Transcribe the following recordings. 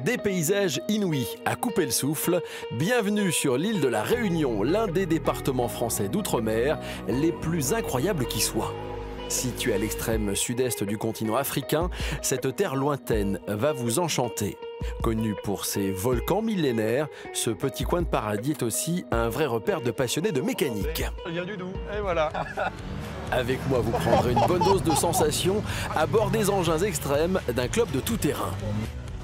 Des paysages inouïs à couper le souffle. Bienvenue sur l'île de la Réunion, l'un des départements français d'outre-mer les plus incroyables qui soient. Située à l'extrême sud-est du continent africain, cette terre lointaine va vous enchanter. Connu pour ses volcans millénaires, ce petit coin de paradis est aussi un vrai repère de passionnés de mécanique. Ça vient du Doubs, et voilà. Avec moi, vous prendrez une bonne dose de sensations à bord des engins extrêmes d'un club de tout-terrain.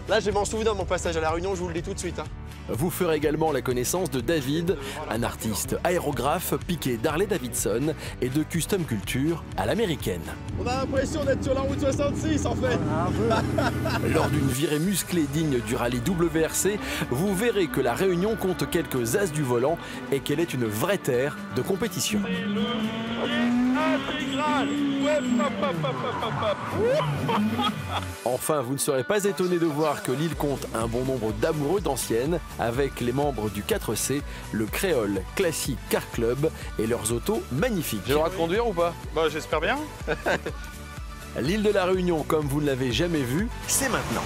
Là, je m'en souviens de mon passage à La Réunion, je vous le dis tout de suite. Vous ferez également la connaissance de David, un artiste aérographe piqué d'Harley-Davidson et de custom culture à l'américaine. On a l'impression d'être sur la route 66 en fait. Lors d'une virée musclée digne du rallye WRC, vous verrez que la Réunion compte quelques as du volant et qu'elle est une vraie terre de compétition. Enfin, vous ne serez pas étonné de voir que l'île compte un bon nombre d'amoureux d'anciennes avec les membres du 4C, le Créole Classic Car Club et leurs autos magnifiques. J'ai le droit de conduire ou pas? Bah j'espère bien. L'île de la Réunion, comme vous ne l'avez jamais vue, c'est maintenant.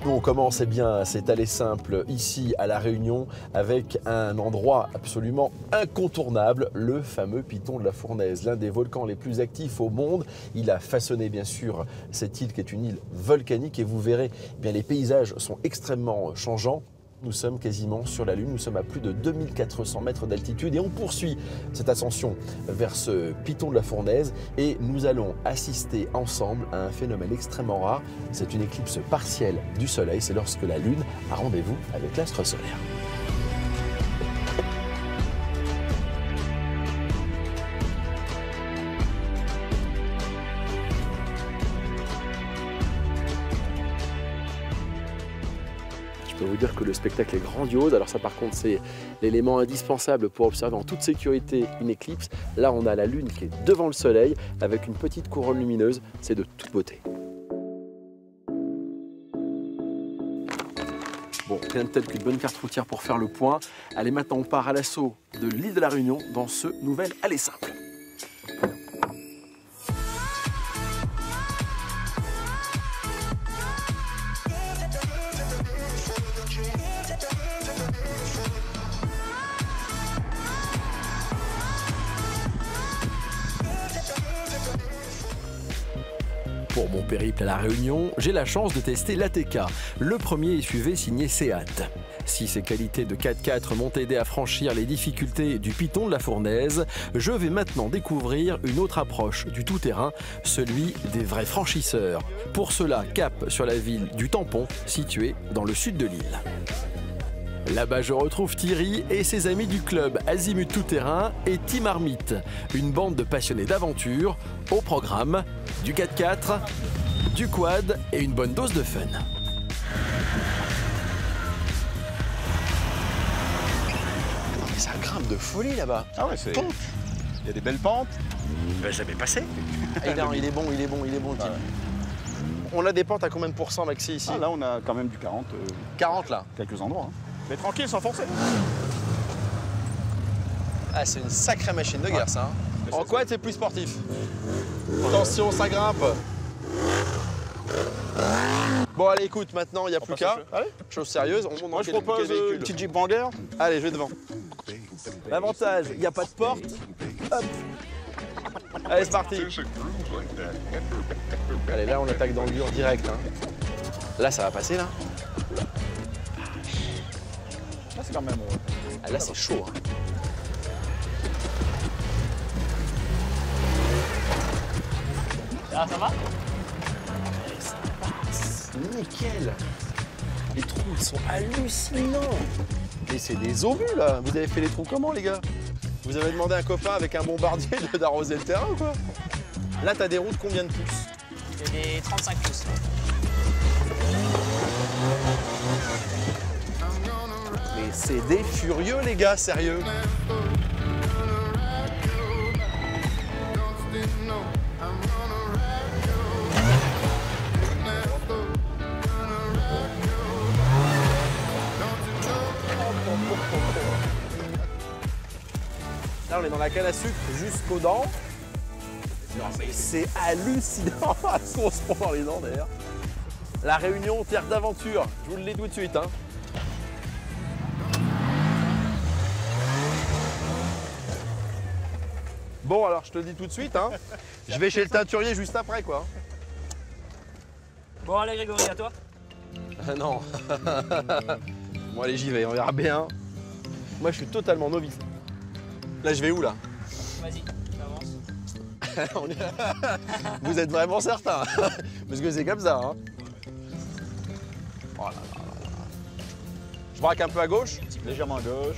On commence cet aller simple ici à La Réunion avec un endroit absolument incontournable, le fameux Piton de la Fournaise, l'un des volcans les plus actifs au monde. Il a façonné bien sûr cette île qui est une île volcanique et vous verrez, bien, les paysages sont extrêmement changeants. Nous sommes quasiment sur la Lune, nous sommes à plus de 2400 mètres d'altitude et on poursuit cette ascension vers ce Piton de la Fournaise et nous allons assister ensemble à un phénomène extrêmement rare. C'est une éclipse partielle du Soleil, c'est lorsque la Lune a rendez-vous avec l'astre solaire. Je peux vous dire que le spectacle est grandiose. Alors ça, par contre, c'est l'élément indispensable pour observer en toute sécurité une éclipse. Là, on a la Lune qui est devant le Soleil avec une petite couronne lumineuse. C'est de toute beauté. Bon, rien de tel qu'une bonne carte routière pour faire le point. Allez, maintenant, on part à l'assaut de l'île de la Réunion dans ce nouvel aller simple. Pour mon périple à La Réunion, j'ai la chance de tester l'ATK, le premier SUV signé Seat. Si ses qualités de 4x4 m'ont aidé à franchir les difficultés du Piton de la Fournaise, je vais maintenant découvrir une autre approche du tout-terrain, celui des vrais franchisseurs. Pour cela, cap sur la ville du Tampon, située dans le sud de l'île. Là-bas, je retrouve Thierry et ses amis du club Azimut Tout-Terrain et Team Armite, une bande de passionnés d'aventure, au programme du 4x4, du quad et une bonne dose de fun. Mais ça grimpe de folie là-bas. Ah ouais, c'est... Il y a des belles pentes. Ben, jamais passé. Ah, il est bon le type. On a des pentes à combien de pourcents, Maxi, ici? Ah, là, on a quand même du 40. 40 là. Quelques endroits. Hein. Mais tranquille, sans forcer. Ah, c'est une sacrée machine de guerre, ça. Hein. En quad, c'est plus sportif. Attention, ça grimpe. Bon, allez, écoute, maintenant, il n'y a plus qu'à. Chose sérieuse, on monte dans Moi, je propose une petite Jeep Wrangler. Allez, je vais devant. L'avantage, il n'y a pas de porte. Hop. Allez, c'est parti. Allez, là, on attaque dans le dur direct. Hein. Là, ça va passer, là. Là, c'est quand même... Ah, là, c'est chaud. Hein. Ah, ça va? Nickel. Les trous, ils sont hallucinants. Mais c'est des obus, là. Vous avez fait les trous comment, les gars? Vous avez demandé à un copain avec un bombardier d'arroser le terrain ou quoi? Là, t'as des roues de combien de pouces? C'est des 35 pouces. Mais c'est des furieux, les gars, sérieux. Là, on est dans la canne à sucre jusqu'aux dents. Non, mais c'est hallucinant ce qu'on se prend dans les dents d'ailleurs. La Réunion, terre d'aventure. Je vous le dis tout de suite. Hein. Bon, alors je te le dis tout de suite. Hein. Je vais chez le teinturier juste après, quoi. Bon, allez, Grégory, à toi. Ah non. Bon, allez, j'y vais, on verra bien. Moi, je suis totalement novice. Là, je vais où, là? Vas-y, avance. Vous êtes vraiment certain. Parce que c'est comme ça. Hein. Oh là là là là. Je braque un peu à gauche. Légèrement à gauche.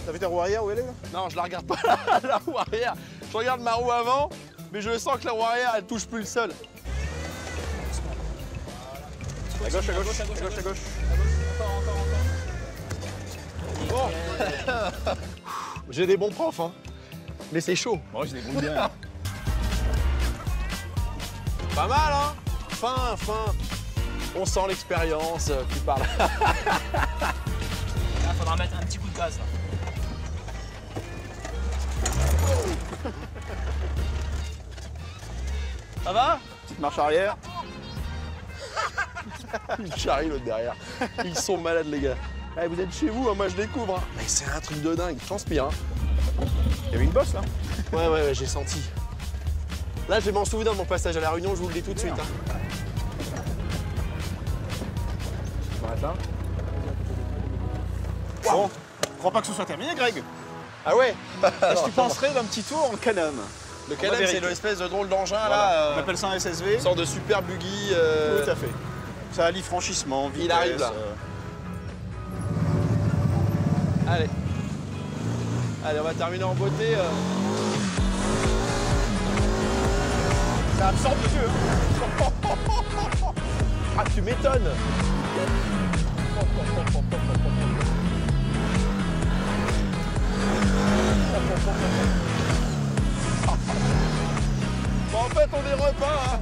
T'as vu ta roue arrière où elle est là? Non, je la regarde pas la roue arrière. Je regarde ma roue avant, mais je sens que la roue arrière, elle touche plus le sol. À gauche, à gauche, à gauche, à gauche. Bon. J'ai des bons profs, hein. Mais c'est chaud. Moi, je débrouille bien. Pas mal, hein. Fin. On sent l'expérience, tu parles. Là, faudra mettre un petit coup de gaz, là. Ça va? Petite marche arrière. Il charrie l'autre derrière. Ils sont malades, les gars. Eh, vous êtes chez vous, hein, moi je découvre. Hein. Mais c'est un truc de dingue, je transpire. Hein. Il y avait une bosse là. Ouais, j'ai senti. Là, je vais m'en souvenir de mon passage à La Réunion, je vous le dis tout de suite. Hein. Voilà. Bon, je crois pas que ce soit terminé, Greg. Ah ouais? Est-ce que tu penserais d'un petit tour en Can-Am? Le Can-Am, c'est l'espèce de drôle d'engin là. On appelle ça un SSV. Une sorte de super buggy. Tout à fait. Ça allie franchissement, vitesse. Il arrive là. Allez. Allez, on va terminer en beauté. Ça absorbe le jeu. Ah, tu m'étonnes. Bon, en fait, on est repas. Hein.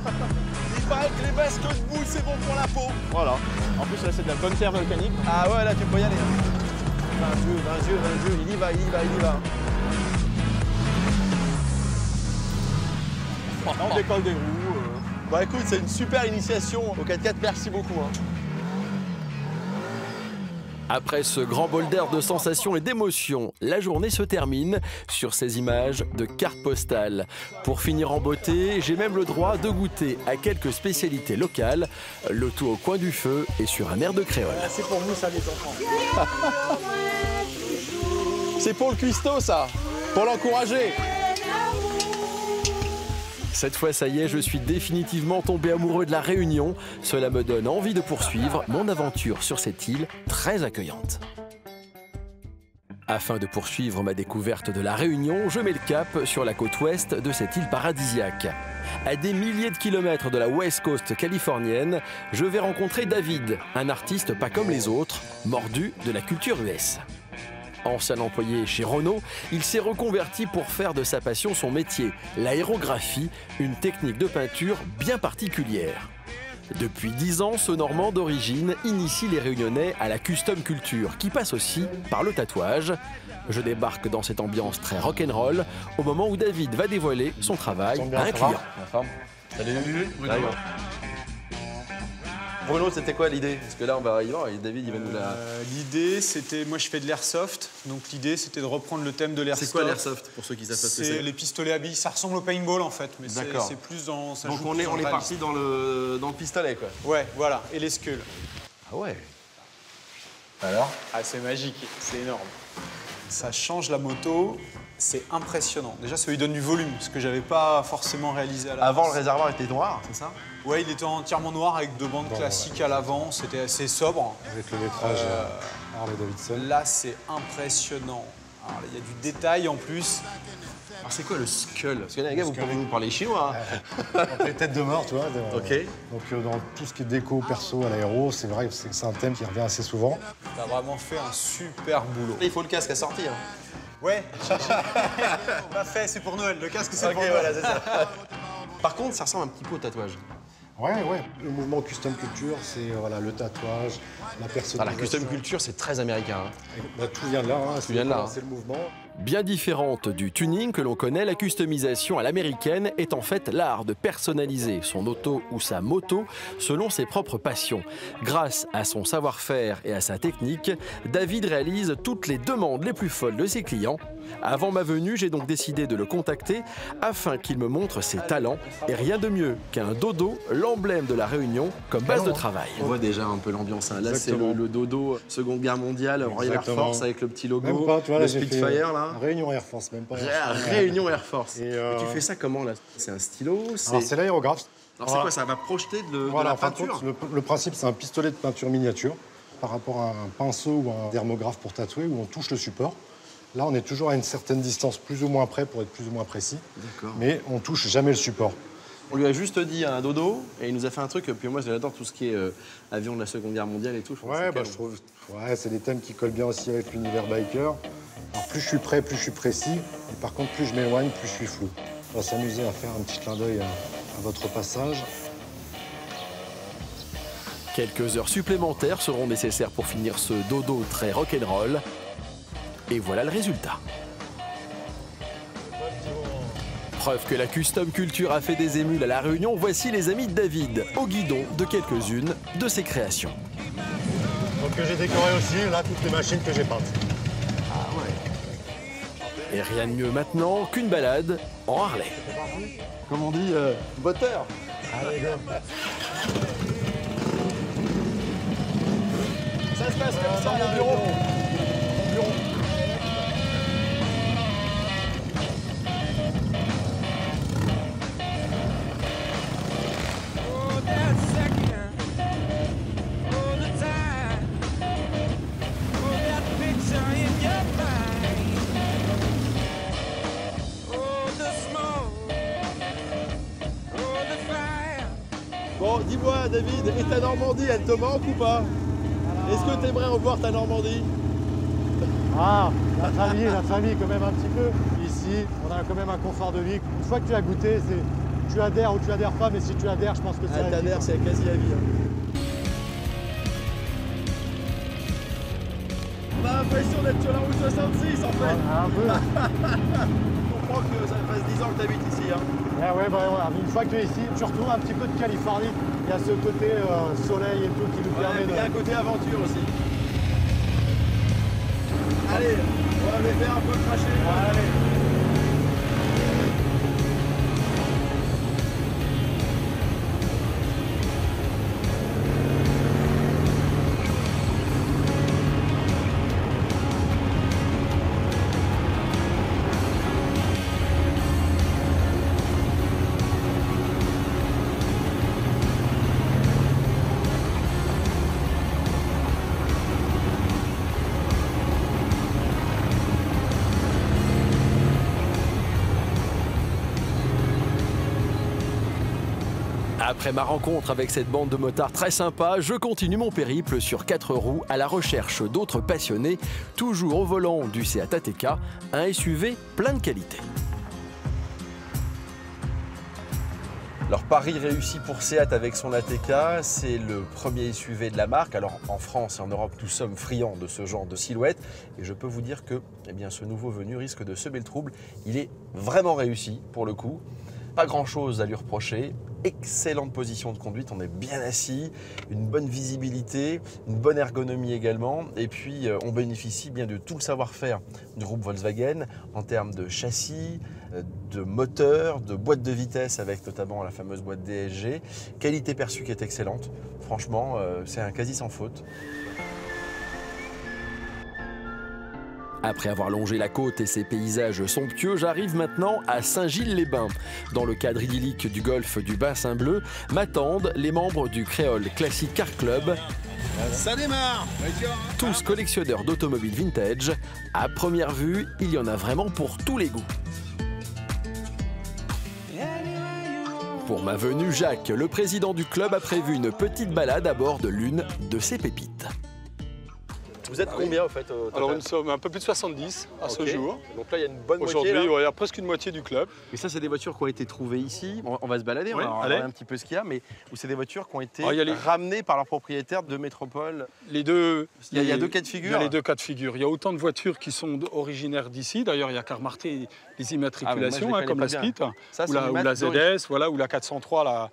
Il paraît que les basques debout, c'est bon pour la peau. Voilà. En plus, là, c'est de la bonne terre volcanique. Ah ouais, là, tu peux y aller. 20 yeux, il y va. Là, on décolle des roues. Bon, écoute, c'est une super initiation au 4x4. Merci beaucoup. Hein. Après ce grand bol d'air de sensations et d'émotions, la journée se termine sur ces images de cartes postales. Pour finir en beauté, j'ai même le droit de goûter à quelques spécialités locales, le tout au coin du feu et sur un air de créole. C'est pour vous, ça, les enfants. C'est pour le cuistot, ça, pour l'encourager. Cette fois, ça y est, je suis définitivement tombé amoureux de la Réunion. Cela me donne envie de poursuivre mon aventure sur cette île très accueillante. Afin de poursuivre ma découverte de la Réunion, je mets le cap sur la côte ouest de cette île paradisiaque. À des milliers de kilomètres de la West Coast californienne, je vais rencontrer David, un artiste pas comme les autres, mordu de la culture US. Ancien employé chez Renault, il s'est reconverti pour faire de sa passion son métier, l'aérographie, une technique de peinture bien particulière. Depuis 10 ans, ce Normand d'origine initie les Réunionnais à la custom culture, qui passe aussi par le tatouage. Je débarque dans cette ambiance très rock'n'roll au moment où David va dévoiler son travail à un client. Salut Bruno. Bruno, c'était quoi l'idée? Parce que là, on va arriver et David, il va nous la... L'idée, c'était... Moi, je fais de l'airsoft. Donc, l'idée, c'était de reprendre le thème de l'airsoft. C'est quoi l'airsoft, pour ceux qui savent pas ce que c'est? C'est les pistolets à billes. Ça ressemble au paintball, en fait. Mais c'est plus dans... Ça donc, joue on plus est dans le parti dans le pistolet, quoi. Ouais, voilà. Et les skulls. Ah ouais. Alors? Ah, c'est magique. C'est énorme. Ça change la moto. C'est impressionnant. Déjà, ça lui donne du volume, ce que j'avais pas forcément réalisé à l'avance. Avant, le réservoir était noir, c'est ça? Ouais, il était entièrement noir avec deux bandes classiques à l'avant. C'était assez sobre. Avec le lettrage Harley Davidson. Là, c'est impressionnant. Alors, il y a du détail en plus. Alors, c'est quoi le skull? Parce que là, les gars, vous pouvez nous parler chinois. Donc, les têtes de mort, tu vois. Ok. Donc, dans tout ce qui est déco perso à l'aéro, c'est vrai que c'est un thème qui revient assez souvent. T'as vraiment fait un super boulot. Il faut le casque à sortir. Ouais, pas fait, c'est pour Noël. Le casque, c'est pour Noël. Voilà, c'est ça. Par contre, ça ressemble un petit peu au tatouage. Ouais. Le mouvement custom culture, c'est voilà, le tatouage, la personnalisation. La custom culture, c'est très américain. Hein. Bah, tout vient de là. Hein. Tout vient de là. C'est le mouvement. Bien différente du tuning que l'on connaît, la customisation à l'américaine est en fait l'art de personnaliser son auto ou sa moto selon ses propres passions. Grâce à son savoir-faire et à sa technique, David réalise toutes les demandes les plus folles de ses clients. Avant ma venue, j'ai donc décidé de le contacter afin qu'il me montre ses talents et rien de mieux qu'un dodo, l'emblème de la Réunion, comme base de travail. On voit déjà un peu l'ambiance. Hein. Là, c'est le dodo Seconde Guerre mondiale, Royal Air Exactement. Force avec le petit logo, Même pas, tu vois, le là, j'ai Spitfire fait là. Réunion Air Force, même pas. Réunion Air Force. Et, Et tu fais ça comment là? C'est un stylo? Alors c'est l'aérographe. Alors c'est quoi? Ça va projeter de Voilà, la en fin de peinture? compte, le principe, c'est un pistolet de peinture miniature par rapport à un pinceau ou un dermographe pour tatouer où on touche le support. Là, on est toujours à une certaine distance, plus ou moins près pour être plus ou moins précis. D'accord. Mais on touche jamais le support. On lui a juste dit un dodo et il nous a fait un truc. Puis moi, j'adore tout ce qui est avion de la Seconde Guerre mondiale et tout. Ouais, bah, je trouve. Ouais, c'est des thèmes qui collent bien aussi avec l'univers biker. Alors plus je suis près, plus je suis précis. Et par contre, plus je m'éloigne, plus je suis flou. On va s'amuser à faire un petit clin d'œil à votre passage. Quelques heures supplémentaires seront nécessaires pour finir ce dodo très rock'n'roll. Et voilà le résultat. Preuve que la custom culture a fait des émules à La Réunion, voici les amis de David, au guidon de quelques-unes de ses créations. Donc j'ai décoré aussi, là, toutes les machines que j'ai peintes. Et rien de mieux maintenant qu'une balade en Harley. Comme on dit, botteur. Allez, go. Ça se passe comme ça, mon bureau. Bon, dis-moi, David, et ta Normandie, elle te manque ou pas? Est-ce que tu aimerais revoir ta Normandie? Ah, la famille quand même un petit peu. Ici, on a quand même un confort de vie. Une fois que tu as goûté, tu adhères ou tu adhères pas, mais si tu adhères, je pense que c'est... Ah, t'adhères, c'est quasi la vie. Hein. On a l'impression d'être sur la route 66 en fait. Un peu. Je comprends que ça fasse 10 ans que tu habites ici. Hein. Ah ouais, bah, voilà. Une fois que tu es ici, tu retrouves un petit peu de Californie. Il y a ce côté soleil et tout qui nous permet Il y a un de... côté aventure aussi. Allez, on va les faire un peu cracher. Allez. Après ma rencontre avec cette bande de motards très sympa, je continue mon périple sur 4 roues à la recherche d'autres passionnés, toujours au volant du Seat ATK, un SUV plein de qualité. Alors pari réussi pour Seat avec son ATK, c'est le premier SUV de la marque. Alors en France et en Europe, nous sommes friands de ce genre de silhouette. Et je peux vous dire que ce nouveau venu risque de semer le trouble. Il est vraiment réussi pour le coup. Pas grand-chose à lui reprocher. Excellente position de conduite, on est bien assis, une bonne visibilité, une bonne ergonomie également. Et puis on bénéficie bien de tout le savoir-faire du groupe Volkswagen en termes de châssis, de moteur, de boîte de vitesse avec notamment la fameuse boîte DSG. Qualité perçue qui est excellente. Franchement, c'est un quasi sans faute. Après avoir longé la côte et ses paysages somptueux, j'arrive maintenant à Saint-Gilles-les-Bains. Dans le cadre idyllique du golfe du Bassin Bleu, m'attendent les membres du Créole Classic Car Club. Ça démarre! Tous collectionneurs d'automobiles vintage. À première vue, il y en a vraiment pour tous les goûts. Pour ma venue, Jacques, le président du club, a prévu une petite balade à bord de l'une de ses pépites. Vous êtes Ah oui. combien, au fait, au total? Alors nous sommes un peu plus de 70 à ce Ok. jour. Donc là, il y a une bonne moitié. Aujourd'hui, Là. ouais, il y a presque une moitié du club. Et ça, c'est des voitures qui ont été trouvées ici. On va se balader, Oui, on va allez. regarder un petit peu ce qu'il y a, mais où c'est des voitures qui ont été Ah, il y a les- ramenées par leurs propriétaires de métropole. Les deux, Il y a deux cas de figure. Il y a les deux cas de figure. Il y a autant de voitures qui sont originaires d'ici. D'ailleurs, il n'y a qu'à remarquer les immatriculations, Ah, mais moi, je les comme connais la pas Split, Ça, c'est ou la l'image d'origine. ZS, voilà, ou la 403,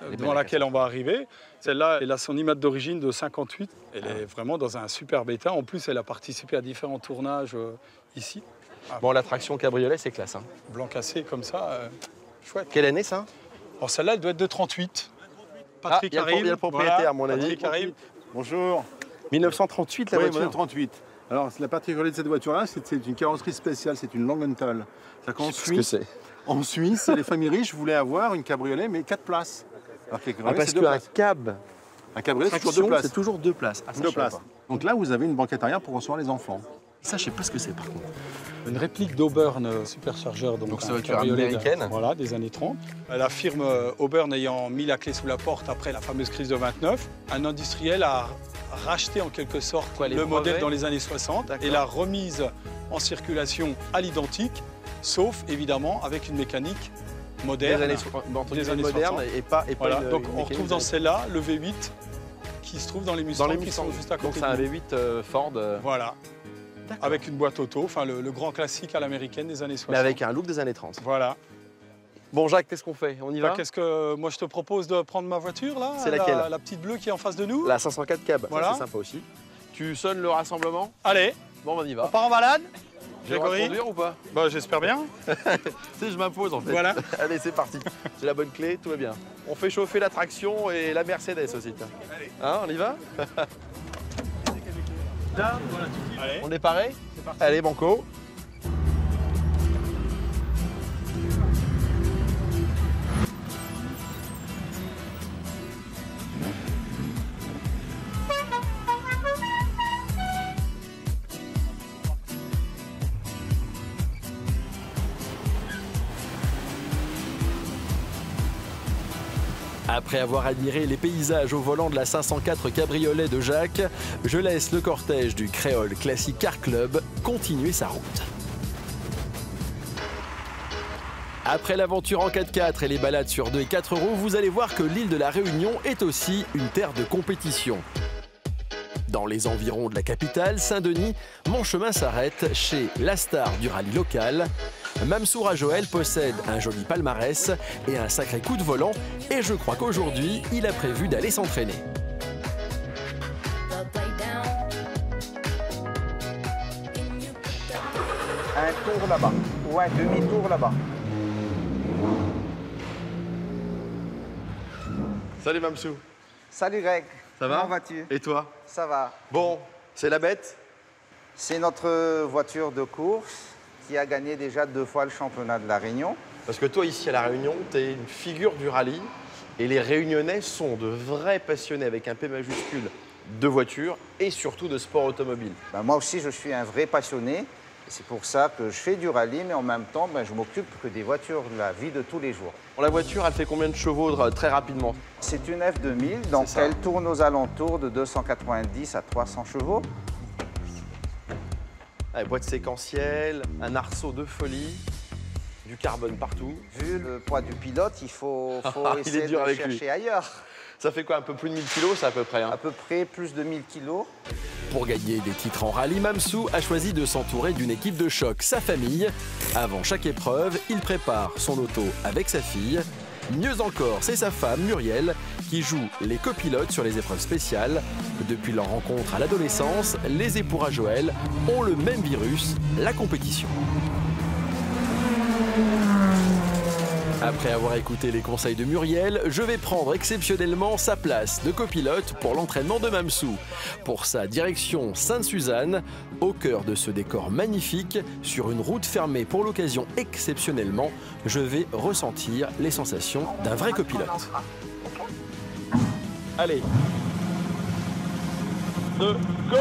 Elle est devant belle, la laquelle on va arriver. Celle-là, elle a son image d'origine de 58. Elle est vraiment dans un superbe état. En plus, elle a participé à différents tournages ici. Bon, la traction cabriolet, c'est classe. Hein. Blanc cassé comme ça, chouette. Quelle année, ça? Alors celle-là, elle doit être de 38. Ah, Patrick il y a arrive. le propriétaire, voilà, à mon avis. Patrick arrive. Bonjour. 1938, la Oui, voiture. 1938. Alors, la particularité de cette voiture-là, c'est une carrosserie spéciale, c'est une Langenthal. C'est-à-dire qu'en Qu'est-ce que Suisse, c'est? en Suisse, les familles riches voulaient avoir une cabriolet, mais 4 places. Alors que les cabriolets, Parce c'est 2 qu'un places. cab, Un cabriolet, c'est toujours 2 traction, places. c'est toujours 2 places. Ah, ça, 2 je savais places. pas. Donc là, vous avez une banquette arrière pour recevoir les enfants. Ça, je sais pas ce que c'est, par contre. Une réplique d'Auburn superchargeur, Donc, c'est un une voiture cabriolet américaine. voilà, des années 30. La firme Auburn ayant mis la clé sous la porte après la fameuse crise de 29, un industriel a racheté en quelque sorte Quoi, les le modèle brevets dans les années 60 D'accord. et l'a remise en circulation à l'identique, sauf évidemment avec une mécanique moderne. Des années, entre Des guillemets, années modernes 60. et pas Voilà, une- donc une on mécanique retrouve dans de- celle-là le V8 qui se trouve dans les Mustangs dans les qui Mustangs. sont juste à Donc côté c'est un de nous. V8 Ford, Voilà, avec une boîte auto, enfin le grand classique à l'américaine des années 60. mais avec un look des années 30. Voilà. Bon, Jacques, qu'est-ce qu'on fait? On y va? Qu'est-ce que moi je te propose de prendre ma voiture là? C'est laquelle? La petite bleue qui est en face de nous. La 504 cab, ça, Voilà. c'est sympa aussi. Tu sonnes le rassemblement? Allez, Bon, on y on va. part en balade. J'ai le droit de Grégory conduire ou pas? Bah j'espère bien. Tu sais, je m'impose en fait. Voilà. Allez, c'est parti. J'ai la bonne clé, tout va bien. On fait chauffer la traction et la Mercedes aussi. Tiens. Allez. Hein, on y va? Allez. On est paré? Allez, banco. Après avoir admiré les paysages au volant de la 504 cabriolet de Jacques, je laisse le cortège du Créole Classic Car Club continuer sa route. Après l'aventure en 4x4 et les balades sur 2 et 4 roues, vous allez voir que l'île de la Réunion est aussi une terre de compétition. Dans les environs de la capitale, Saint-Denis, mon chemin s'arrête chez la star du rallye local. Mamsoura Joël possède un joli palmarès et un sacré coup de volant, et je crois qu'aujourd'hui, il a prévu d'aller s'entraîner. Un tour là-bas, ou un demi-tour là-bas. Salut Mamsou, Salut Greg. Ça va? Comment vas-tu? et toi? Ça va. Bon, c'est la bête? C'est notre voiture de course qui a gagné déjà 2 fois le championnat de la Réunion. Parce que toi, ici à La Réunion, tu es une figure du rallye, et les Réunionnais sont de vrais passionnés avec un P majuscule de voitures et surtout de sport automobile. Ben, moi aussi, je suis un vrai passionné. C'est pour ça que je fais du rallye, mais en même temps, ben, je m'occupe que des voitures de la vie de tous les jours. Bon, la voiture, elle fait combien de chevaux très rapidement? C'est une F2000, donc C'est ça. elle tourne aux alentours de 290 à 300 chevaux. Avec boîte séquentielle, un arceau de folie, du carbone partout. Vu le poids du pilote, il faut Il est essayer dur de avec chercher lui. ailleurs. Ça fait quoi, un peu plus de 1000 kilos, ça à peu près hein? À peu près plus de 1000 kilos. Pour gagner des titres en rallye, Mamsou a choisi de s'entourer d'une équipe de choc, sa famille. Avant chaque épreuve, il prépare son auto avec sa fille. Mieux encore, c'est sa femme, Muriel, qui joue les copilotes sur les épreuves spéciales. Depuis leur rencontre à l'adolescence, les époux à Joël ont le même virus, la compétition. Après avoir écouté les conseils de Muriel, je vais prendre exceptionnellement sa place de copilote pour l'entraînement de Mamsou. Pour sa direction Sainte-Suzanne, au cœur de ce décor magnifique, sur une route fermée pour l'occasion exceptionnellement, je vais ressentir les sensations d'un vrai copilote. Allez. 2, go!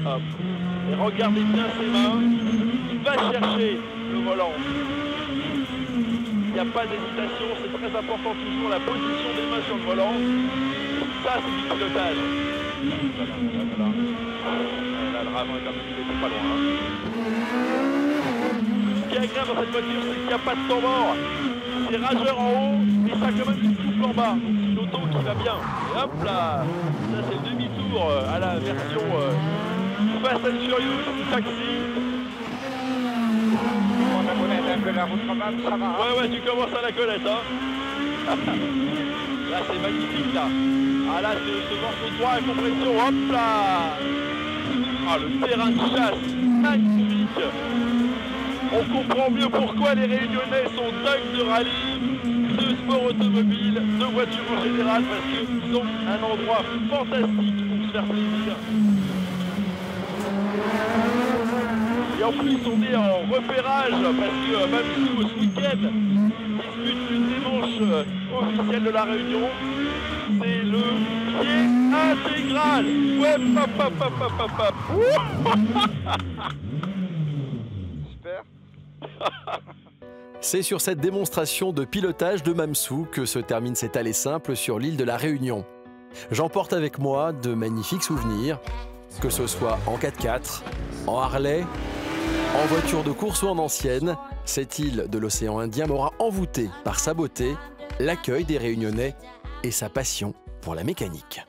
Hop. Et regardez bien ses mains. Il va chercher le volant. Il n'y a pas d'hésitation, c'est très important toujours la position des mains sur le volant. Ça, c'est du pilotage. Là, le ravin est un peu, il était pas loin. Ce qui est agréable dans cette voiture, c'est qu'il n'y a pas de temps mort. C'est rageur en haut, mais ça a quand même du souffle en bas. Donc c'est une auto qui va bien. Et hop là, ça c'est le demi-tour à la version Fast and Furious du taxi. On a connaître un peu la route quand même, ça va. Hein. Ouais, tu commences à la connaître, hein. Là, c'est magnifique, là. Ah, là, ce morceau droit à compression, hop là. Ah, le terrain de chasse, magnifique. On comprend mieux pourquoi les Réunionnais sont dingues de rallye, de sport automobile, de voitures en général, parce qu'ils ont un endroit fantastique pour se faire plaisir. Et en plus, on est en repérage parce que Mamsou, ce week-end, dispute l'une des manches officielles de la Réunion. C'est le pied intégral. Ouais, pap. Super. C'est sur cette démonstration de pilotage de Mamsou que se termine cet aller simple sur l'île de la Réunion. J'emporte avec moi de magnifiques souvenirs, que ce soit en 4x4, en Harley, en voiture de course ou en ancienne. Cette île de l'océan Indien m'aura envoûté par sa beauté, l'accueil des Réunionnais et sa passion pour la mécanique.